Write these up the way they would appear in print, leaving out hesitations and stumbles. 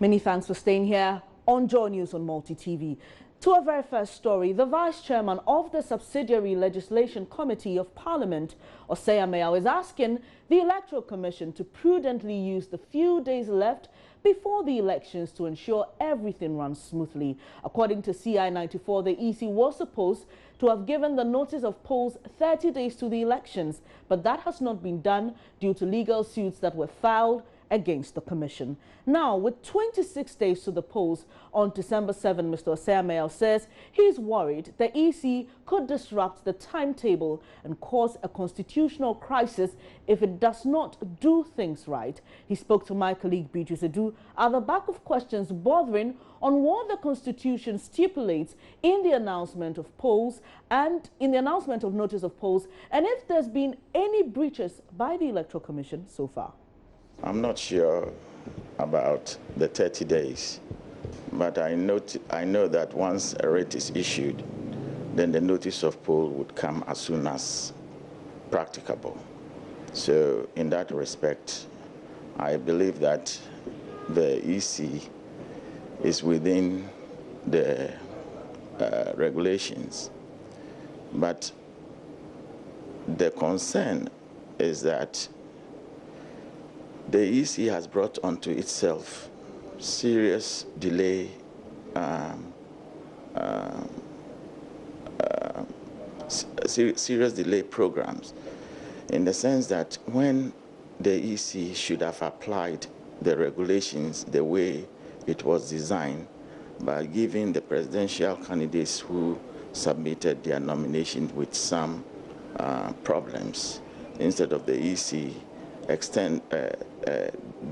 Many thanks for staying here on Joy News on Multi TV. To our very first story, the Vice Chairman of the Subsidiary Legislation Committee of Parliament, Osei Ameyaw, is asking the Electoral Commission to prudently use the few days left before the elections to ensure everything runs smoothly. According to CI 94, the EC was supposed to have given the notice of polls 30 days to the elections, but that has not been done due to legal suits that were filed against the Commission. Now, with 26 days to the polls on December 7, Mr. Osei Ameyaw says he's worried the EC could disrupt the timetable and cause a constitutional crisis if it does not do things right. He spoke to my colleague Beatrice Edu at the back of questions bordering on what the Constitution stipulates in the announcement of polls and in the announcement of notice of polls, and if there's been any breaches by the Electoral Commission so far. I'm not sure about the 30 days, but I know that once a writ is issued, then the notice of poll would come as soon as practicable. So in that respect, I believe that the EC is within the regulations. But the concern is that the EC has brought onto itself serious delay, serious delay programs, in the sense that when the EC should have applied the regulations the way it was designed by giving the presidential candidates who submitted their nomination with some problems, instead of the EC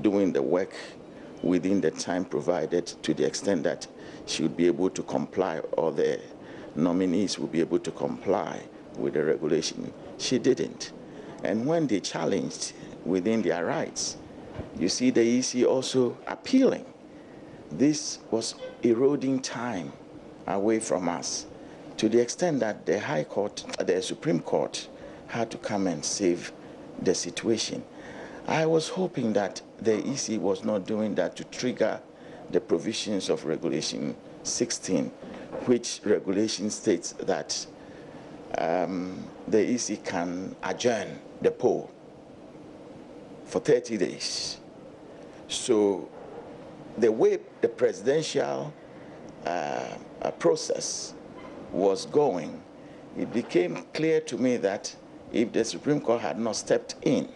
doing the work within the time provided to the extent that she would be able to comply, or the nominees would be able to comply with the regulation. She didn't. And when they challenged within their rights, you see the EC also appealing. This was eroding time away from us to the extent that the High Court, the Supreme Court, had to come and save the situation. I was hoping that the EC was not doing that to trigger the provisions of Regulation 16, which regulation states that the EC can adjourn the poll for 30 days. So the way the presidential process was going, it became clear to me that if the Supreme Court had not stepped in,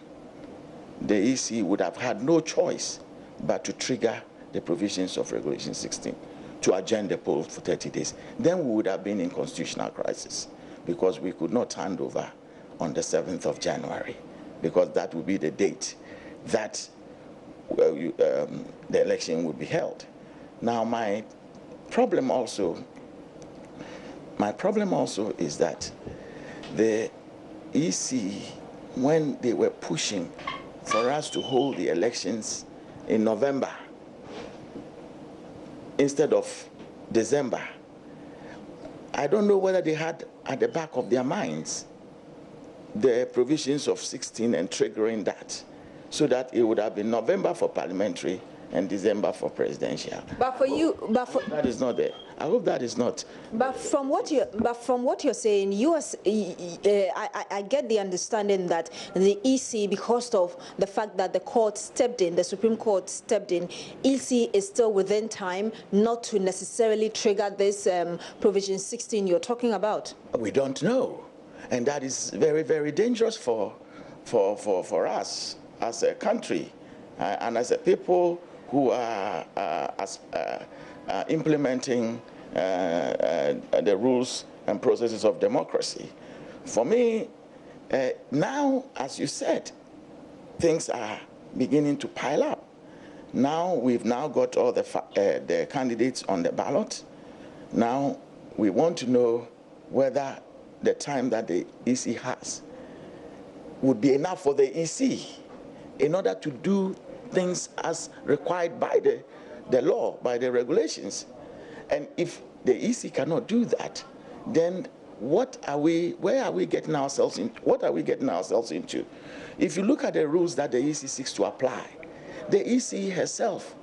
the EC would have had no choice but to trigger the provisions of Regulation 16 to adjourn the poll for 30 days. Then we would have been in constitutional crisis, because we could not hand over on the 7th of January, because that would be the date that the election would be held. Now, my problem also is that the EC, when they were pushing for us to hold the elections in November instead of December, I don't know whether they had at the back of their minds the provisions of 16 and triggering that, so that it would have been November for parliamentary and December for presidential. But for you, that is not there. I hope that is not. But from what you're saying, I get the understanding that the EC, because of the fact that the court stepped in, the Supreme Court stepped in, EC is still within time not to necessarily trigger this provision 16 you're talking about. We don't know, and that is very, very dangerous for us as a country and as a people who are implementing the rules and processes of democracy. For me, now, as you said, things are beginning to pile up. Now we've now got all the candidates on the ballot. Now we want to know whether the time that the EC has would be enough for the EC in order to do things as required by the law, by the regulations. And if the EC cannot do that, then where are we getting ourselves in? What are we getting ourselves into? If you look at the rules that the EC seeks to apply, the EC herself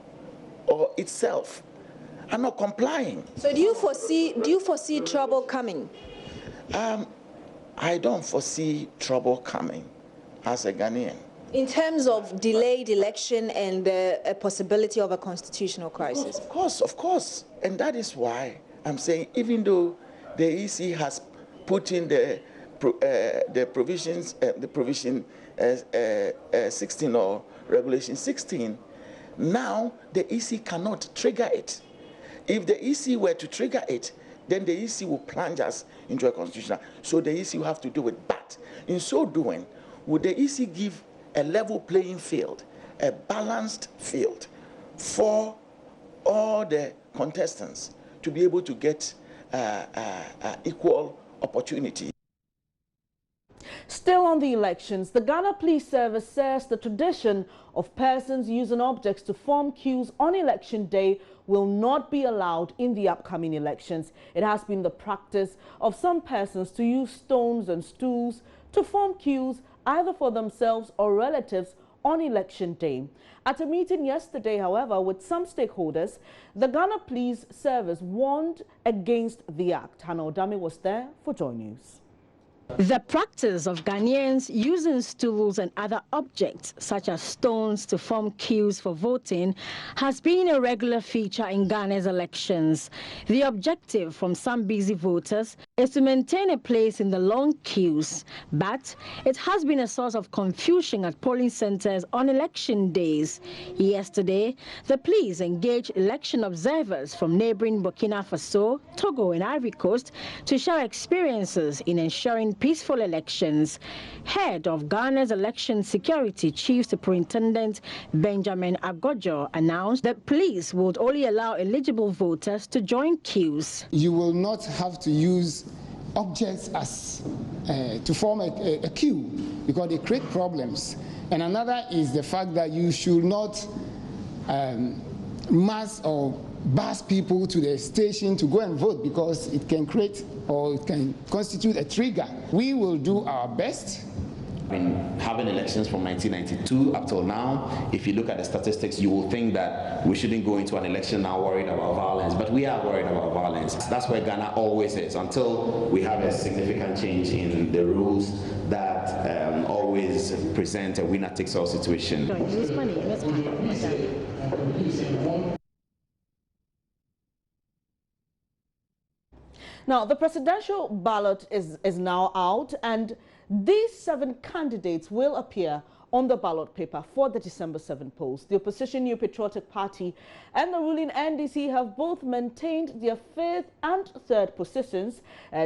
or itself are not complying. So do you foresee trouble coming? I don't foresee trouble coming as a Ghanaian. In terms of delayed election and a possibility of a constitutional crisis? Of course. And that is why I'm saying, even though the EC has put in the provisions, the provision 16 or regulation 16, now the EC cannot trigger it. If the EC were to trigger it, then the EC will plunge us into a constitutional. So the EC will have to do it. But in so doing, would the EC give a level playing field, a balanced field for all the contestants to be able to get equal opportunity? Still on the elections, the Ghana Police Service says the tradition of persons using objects to form queues on election day will not be allowed in the upcoming elections. It has been the practice of some persons to use stones and stools to form queues either for themselves or relatives on election day. At a meeting yesterday, however, with some stakeholders, the Ghana Police Service warned against the act. Hannah Odami was there for Joy News. The practice of Ghanaians using stools and other objects, such as stones, to form queues for voting has been a regular feature in Ghana's elections. The objective from some busy voters is to maintain a place in the long queues, but it has been a source of confusion at polling centers on election days. Yesterday, the police engaged election observers from neighboring Burkina Faso, Togo and Ivory Coast to share experiences in ensuring peaceful elections. Head of Ghana's Election Security Chief Superintendent Benjamin Agojo announced that police would only allow eligible voters to join queues. You will not have to use objects as to form a queue because they create problems. And another is the fact that you should not mass or bus people to the station to go and vote because it can create or it can constitute a trigger. We will do our best. Been having elections from 1992 up till now. If you look at the statistics, you will think that we shouldn't go into an election now worried about violence, but we are worried about violence. That's where Ghana always is, until we have a significant change in the rules that always present a winner-takes-all situation. Now, the presidential ballot is now out, and these 7 candidates will appear on the ballot paper for the December 7 polls. The opposition New Patriotic Party and the ruling NDC have both maintained their 5th and 3rd positions,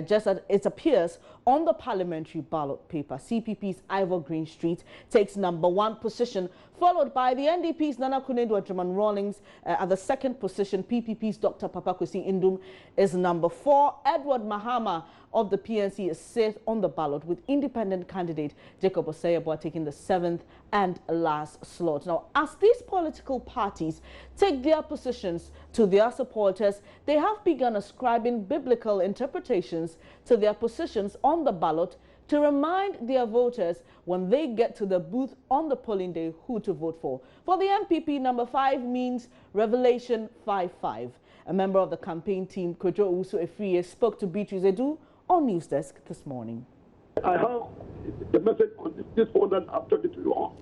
just as it appears on the parliamentary ballot paper. CPP's Ivor Greenstreet takes number 1 position, followed by the NDP's Nana Kunedu Adjaman Rawlings at the 2nd position. PPP's Dr. Papa Kwesi Indum is number 4. Edward Mahama of the PNC is 6th on the ballot, with independent candidate Jacob Osei-Aboah taking the 7th and last slot. Now, as these political parties take their positions to their supporters, they have begun ascribing biblical interpretations to their positions on the ballot to remind their voters when they get to the booth on the polling day who to vote for. For the MPP, number 5 means Revelation 5:5. A member of the campaign team, Kojo Owusu-Efriye, spoke to Beatrice Edu on News Desk this morning. I have the message on this phone that I'm talking to you on.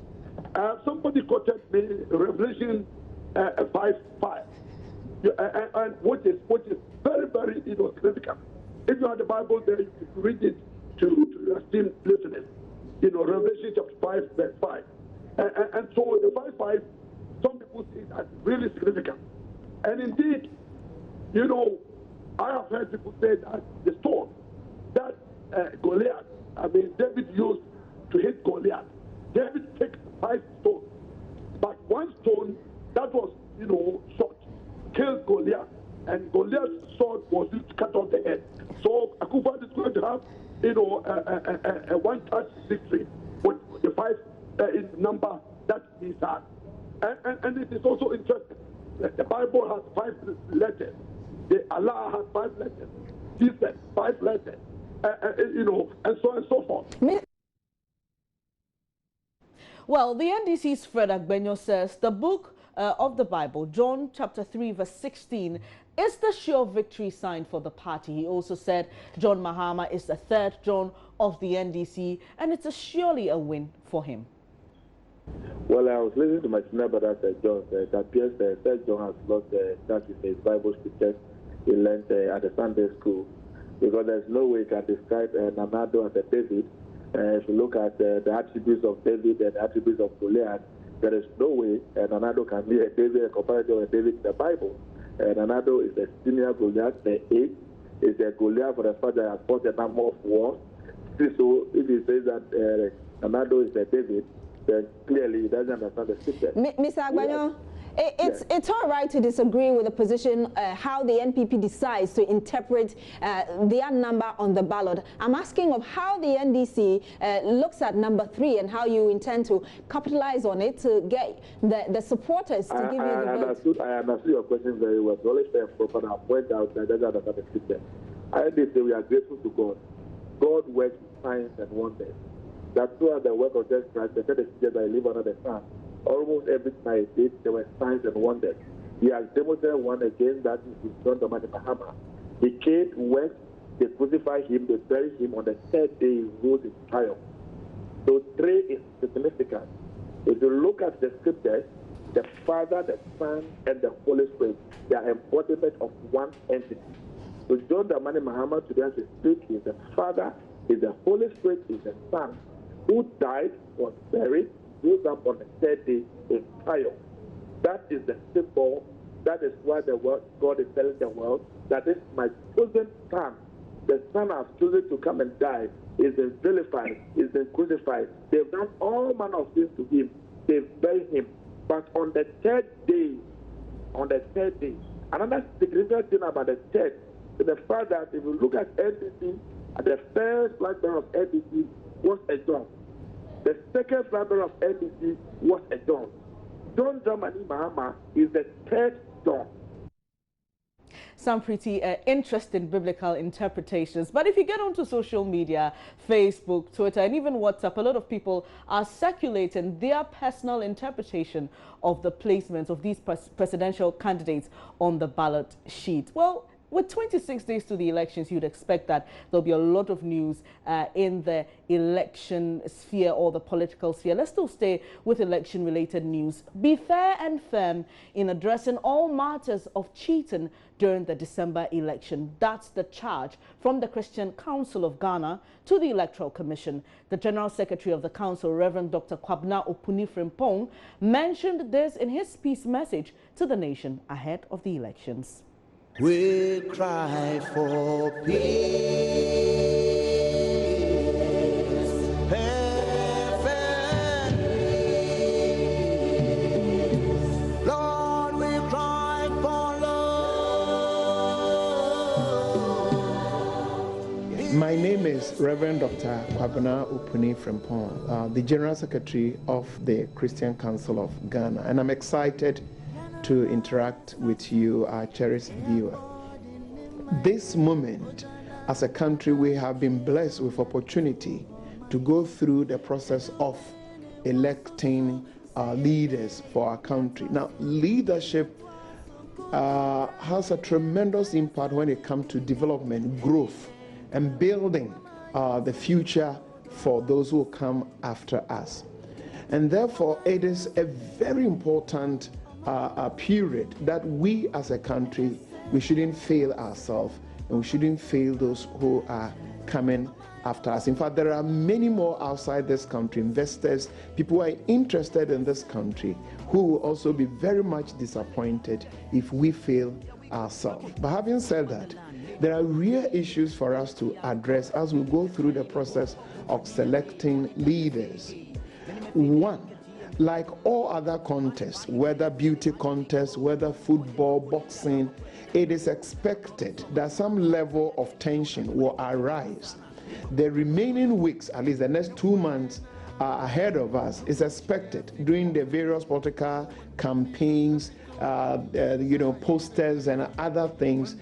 Somebody quoted me Revelation 5:5, and which is very, very significant. If you have the Bible there, you can read it to your esteemed listeners. Revelation chapter 5, verse 5. And so the 5:5, some people see it as really significant. And indeed, I have heard people say that the stone that Goliath, David used to hit Goliath, David took 5 stones, but 1 stone that was, shot, killed Goliath, and Goliath's sword was used to cut off the head. So Akufo is going to have, a one-touch victory with the 5 number that he's had. And it is also interesting. The Bible has 5 letters. Allah has 5 letters. Jesus 5 letters. And so on and so forth. Well, the NDC's Fred Agbenyo says the book of the Bible, John chapter 3 verse 16, is the sure victory sign for the party. He also said John Mahama is the third John of the NDC, and it's surely a win for him. Well, I was listening to my senior brother, John. It appears that John has lost touch with his Bible scriptures he learned at the Sunday school, because there's no way you can describe Nanado as a David. If you look at the attributes of David and the attributes of Goliath, there is no way Nanado can be a David, a comparative of David in the Bible. Nanado is a senior Goliath, the 8 is a Goliath for the fact that he has fought a number of wars. So if he says that Nanado is a David, then clearly he doesn't understand the scripture. Mr. Agbanyo, it's all right to disagree with the position how the NPP decides to interpret their number on the ballot. I'm asking of how the NDC looks at number 3 and how you intend to capitalize on it to get the supporters to give you the vote. I understood your question very well. So let's say proper and point out that doesn't understand the scripture. I say we are grateful to God. God works with signs and wonders. That throughout the work of Jesus Christ, the third that I live under the sun, almost every time there were signs and wonders. He has demonstrated one again, that is his son, the Mahama. He came, went, they crucified him, they buried him. On the third day, he rose in triumph. So 3 is significant. If you look at the scriptures, the Father, the Son, and the Holy Spirit, they are embodiment of one entity. So John Dramani Mahama today, as we speak, is the Father, is the Holy Spirit, is the Son, who died, was buried, rose up on the third day in triumph. That is the symbol. That is why the world, God is telling the world that this my chosen Son, the Son I've chosen to come and die, is been vilified, is been crucified. They've done all manner of things to him. They've buried him. But on the third day, another significant thing about the third is the fact that if you look at NDC, the first flag bearer of NDC was a John. The second flag bearer of NDC was a John. John Dramani Mahama is the third John. Some pretty interesting biblical interpretations. But if you get onto social media, Facebook, Twitter, and even WhatsApp, a lot of people are circulating their personal interpretation of the placements of these presidential candidates on the ballot sheet. Well, with 26 days to the elections, you'd expect that there'll be a lot of news in the election sphere or the political sphere. Let's still stay with election-related news. Be fair and firm in addressing all matters of cheating during the December election. That's the charge from the Christian Council of Ghana to the Electoral Commission. The General Secretary of the Council, Reverend Dr. Kwabena Opunifrimpong, mentioned this in his peace message to the nation ahead of the elections. We cry for peace, perfect peace. Lord, we cry for love. My name is Reverend Dr. Kwabena Opunifrimpong, the General Secretary of the Christian Council of Ghana, and I'm excited to interact with you, our cherished viewer. This moment, as a country, we have been blessed with opportunity to go through the process of electing leaders for our country. Now, leadership has a tremendous impact when it comes to development, growth, and building the future for those who come after us. And therefore, it is a very important a period that we as a country, we shouldn't fail ourselves and we shouldn't fail those who are coming after us. In fact, there are many more outside this country, investors, people who are interested in this country, who will also be very much disappointed if we fail ourselves. But having said that, there are real issues for us to address as we go through the process of selecting leaders. One, like all other contests, whether beauty contests, whether football, boxing, it is expected that some level of tension will arise. The remaining weeks, at least the next 2 months, ahead of us is expected during the various political campaigns, posters and other things,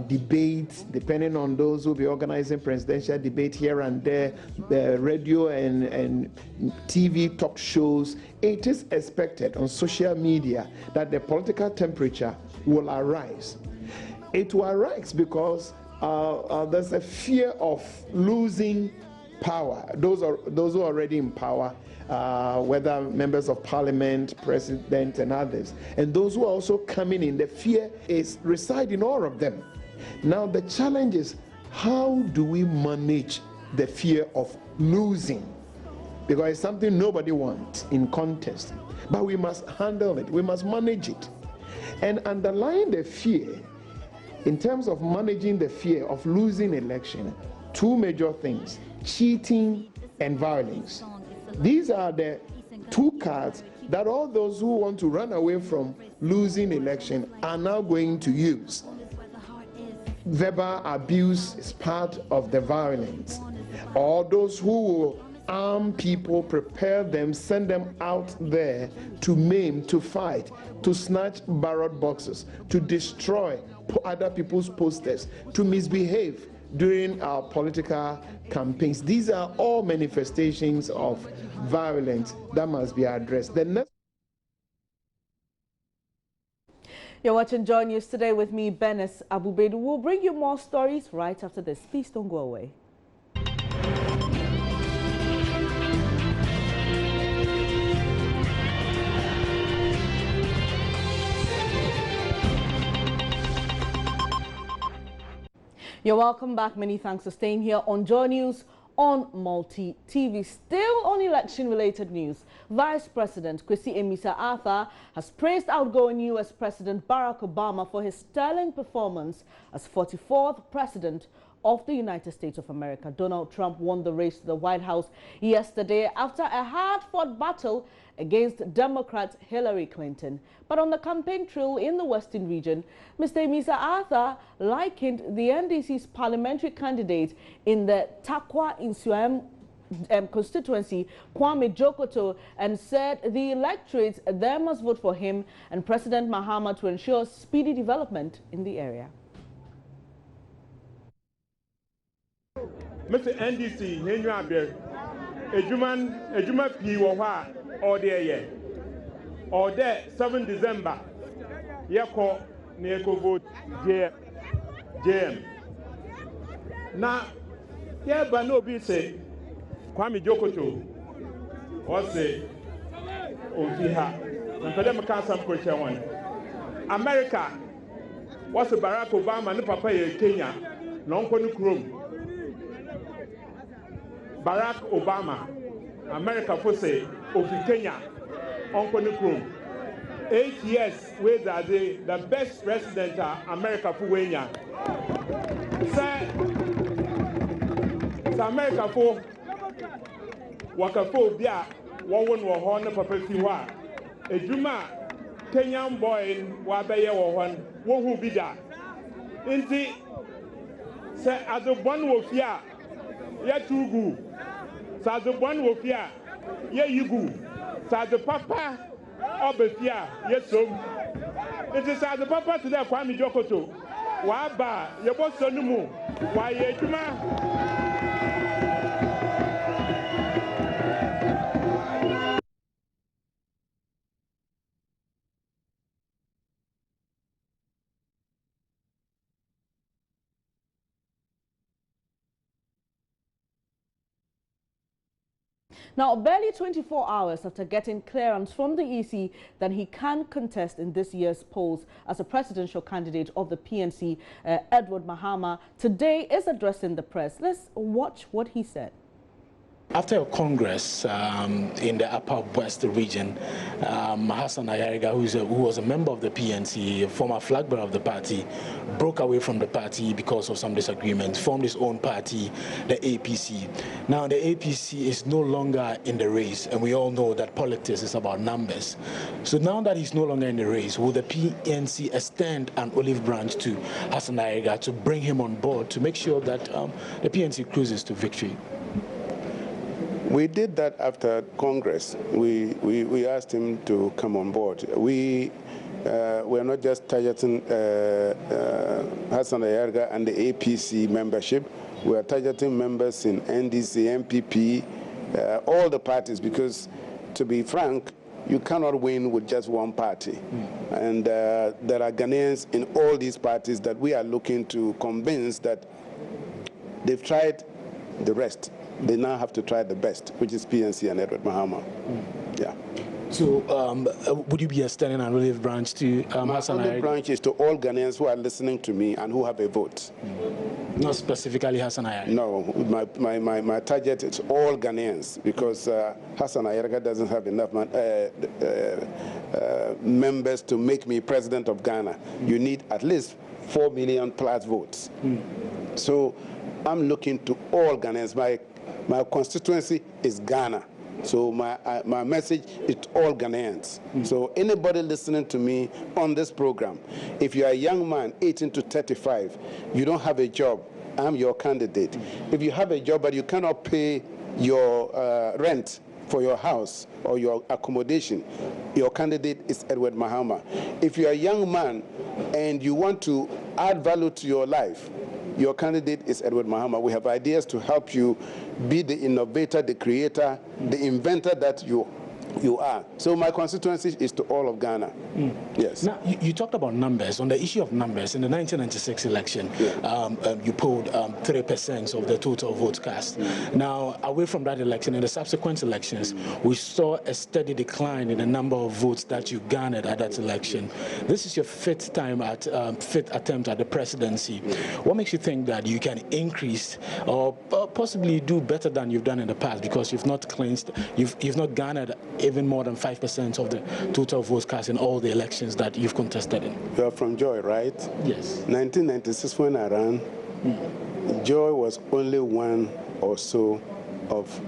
debates, depending on those who will be organizing presidential debate here and there, the radio and TV talk shows. It is expected on social media that the political temperature will arise. It will arise because there's a fear of losing power. Those who are already in power, whether members of parliament, president, and others, and those who are also coming in, the fear is reside in all of them. Now the challenge is, how do we manage the fear of losing? Because it's something nobody wants in contest, but we must handle it, we must manage it. And underlying the fear, in terms of managing the fear of losing election, two major things: cheating and violence. These are the two cards that all those who want to run away from losing election are now going to use. Verbal abuse is part of the violence. Or those who will arm people, prepare them, send them out there to maim, to fight, to snatch ballot boxes, to destroy other people's posters, to misbehave during our political campaigns. These are all manifestations of violence that must be addressed. You're watching Joy News today with me, Benes Abubedu. We'll bring you more stories right after this. Please don't go away. You're welcome back. Many thanks for staying here on Joy News on Multi TV. Still on election-related news, Vice President Christian Armah has praised outgoing U.S. President Barack Obama for his sterling performance as 44th President of the United States of America. Donald Trump won the race to the White House yesterday after a hard-fought battle against Democrat Hillary Clinton. But on the campaign trail in the Western region, Mr. Armah likened the NDC's parliamentary candidate in the Takwa Insuam constituency, Kwame Jokoto, and said the electorate there must vote for him and President Mahama to ensure speedy development in the area. Mr. NDC, Henry Abier, Ejuma P. Waha, or there, or there, 7 December, Yako, Neko vote, JM. Now, here, Banobi say, Kwame Jokoto, or say, Ofiha, and for them, Kansam Kocha one. America, what's the Barack Obama, no Papa, Kenya, non Chrome. Barack Obama, America for say, of Kenya, Uncle Nukrum. 8 years, where are they the best president America for Wenya? Say, America for Wakaphobia, one horn of Papa Fiwa. A Juma, Kenyan boy, Wabaya or one, who be that? Inti, say, as a one wolf ya, too good. Sa the one will fear, ye you go. Sa the papa of the fear, yes, so. It is as the papa to that Kwame Jokoto. Waba, your boss on the moon. Why, ye, Now, barely 24 hours after getting clearance from the EC that he can contest in this year's polls as a presidential candidate of the PNC, Edward Mahama today is addressing the press. Let's watch what he said. After a congress in the Upper West region, Hassan Ayariga, who was a member of the PNC, a former flag bearer of the party, broke away from the party because of some disagreements, formed his own party, the APC. Now the APC is no longer in the race, and we all know that politics is about numbers. So now that he's no longer in the race, will the PNC extend an olive branch to Hassan Ayariga to bring him on board to make sure that the PNC cruises to victory? We did that after Congress. We asked him to come on board. We're not just targeting Hassan Ayarga and the APC membership. We are targeting members in NDC, MPP, all the parties, because, to be frank, you cannot win with just one party. And there are Ghanaians in all these parties that we are looking to convince that they've tried the rest. They now have to try the best, which is PNC and Edward Mahama. Yeah. So would you be extending an olive branch to Hassan Ayarga? My olive branch is to all Ghanaians who are listening to me and who have a vote. Not specifically Hassan Ayarga? No, my target is all Ghanaians, because Hassan Ayarga doesn't have enough members to make me president of Ghana. You need at least 4 million plus votes. So I'm looking to all Ghanaians. My constituency is Ghana. So my message is to all Ghanaians. So anybody listening to me on this program, if you are a young man, 18 to 35, you don't have a job, I'm your candidate. If you have a job but you cannot pay your rent for your house or your accommodation, your candidate is Edward Mahama. If you are a young man and you want to add value to your life, your candidate is Edward Mahama. We have ideas to help you be the innovator, the creator, the inventor that you are. So my constituency is to all of Ghana. Yes. Now, you talked about numbers. On the issue of numbers, in the 1996 election, you polled 3% of the total vote cast. Now, away from that election, in the subsequent elections, we saw a steady decline in the number of votes that you garnered at that election. This is your fifth attempt at the presidency. What makes you think that you can increase or possibly do better than you've done in the past, because you've not garnered even more than 5% of the total votes cast in all the elections that you've contested in? You are from Joy, right? Yes. 1996, when I ran, Joy was only one or so of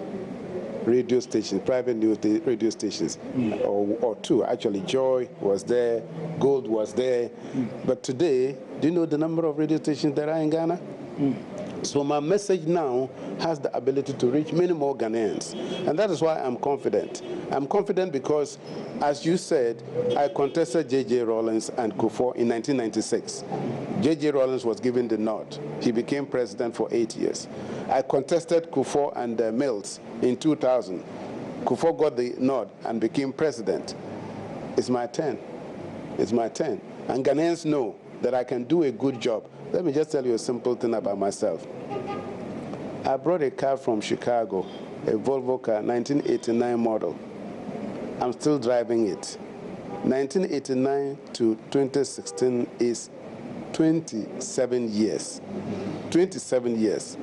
radio stations, private news radio stations, or two. Actually, Joy was there, Gold was there. But today, do you know the number of radio stations there are in Ghana? So my message now has the ability to reach many more Ghanaians. And that is why I'm confident. I'm confident because, as you said, I contested J.J. Rawlings and Kufuor in 1996. J.J. Rawlings was given the nod. He became president for 8 years. I contested Kufuor and Mills in 2000. Kufuor got the nod and became president. It's my turn. It's my turn. And Ghanaians know that I can do a good job. Let me just tell you a simple thing about myself. I brought a car from Chicago, a Volvo car, 1989 model. I'm still driving it. 1989 to 2016 is 27 years. 27 years.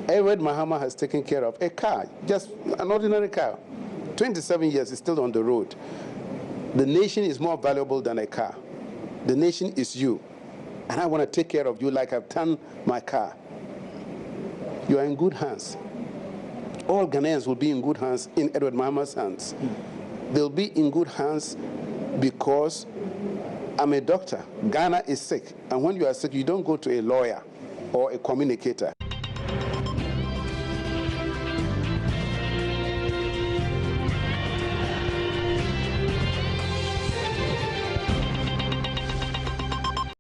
Edward Mahama has taken care of a car, just an ordinary car. 27 years is still on the road. The nation is more valuable than a car. The nation is you. And I want to take care of you like I've done my car. You are in good hands. All Ghanaians will be in good hands in Edward Mahama's hands. They'll be in good hands because I'm a doctor. Ghana is sick. And when you are sick, you don't go to a lawyer or a communicator.